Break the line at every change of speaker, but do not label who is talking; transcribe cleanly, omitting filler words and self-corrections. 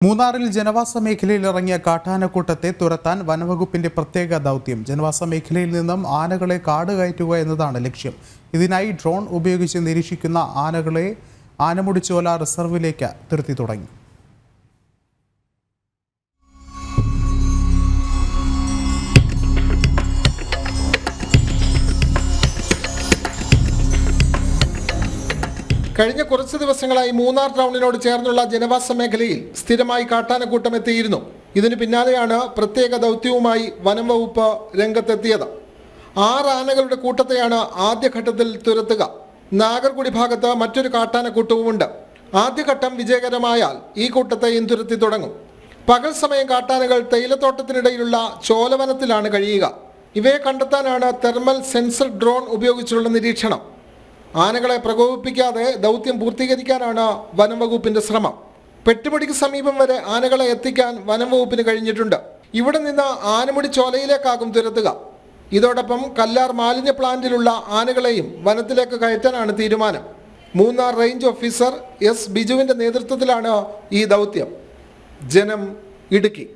മൂന്നാറിൽ ജനവാസ മേഖലയിൽ ഇറങ്ങിയ കാട്ടാനക്കൂട്ടത്തെ തുരത്താൻ വനവകുപ്പിന്റെ പ്രത്യേക ദൗത്യം. ജനവാസ മേഖലയിൽ നിന്നും ആനകളെ കാട് കയറ്റുക എന്നതാണ് ലക്ഷ്യം. ഇതിനായി ഡ്രോൺ ഉപയോഗിച്ച് നിരീക്ഷിക്കുന്ന ആനകളെ ആനമുടിച്ചോല റിസർവിലേക്ക് തുരത്തി തുടങ്ങി.
കഴിഞ്ഞ കുറച്ച് ദിവസങ്ങളായി മൂന്നാർ ടൗണിനോട് ചേർന്നുള്ള ജനവാസ മേഖലയിൽ സ്ഥിരമായി കാട്ടാനക്കൂട്ടം എത്തിയിരുന്നു. ഇതിനു പിന്നാലെയാണ് പ്രത്യേക ദൗത്യവുമായി വനം വകുപ്പ് രംഗത്തെത്തിയത്. 6 ആനകളുടെ കൂട്ടത്തെയാണ് ആദ്യഘട്ടത്തിൽ തുരത്തുക. നാഗർകുടി ഭാഗത്ത് മറ്റൊരു കാട്ടാനക്കൂട്ടവുമുണ്ട്. ആദ്യഘട്ടം വിജയകരമായാൽ ഈ കൂട്ടത്തെയും തുരത്തി തുടങ്ങും. പകൽ സമയം കാട്ടാനകൾ തേയിലത്തോട്ടത്തിനിടയിലുള്ള ചോലവനത്തിലാണ് കഴിയുക. ഇവയെ കണ്ടെത്താനാണ് തെർമൽ സെൻസർ ഡ്രോൺ ഉപയോഗിച്ചുള്ള നിരീക്ഷണം. ആനകളെ പ്രകോപിപ്പിക്കാതെ ദൗത്യം പൂർത്തീകരിക്കാനാണ് വനം വകുപ്പിന്റെ ശ്രമം. പെട്ടുപടിക്ക് സമീപം വരെ ആനകളെ എത്തിക്കാൻ വനം വകുപ്പിന് കഴിഞ്ഞിട്ടുണ്ട്. ഇവിടെ നിന്ന് ആനമുടി ചോലയിലേക്കാകും തുരത്തുക. ഇതോടൊപ്പം കല്ലാർ മാലിന്യ പ്ലാന്റിലുള്ള ആനകളെയും വനത്തിലേക്ക് കയറ്റാനാണ് തീരുമാനം. മൂന്നാർ റേഞ്ച് ഓഫീസർ എസ് ബിജുവിന്റെ നേതൃത്വത്തിലാണ് ഈ ദൗത്യം. ജനം, ഇടുക്കി.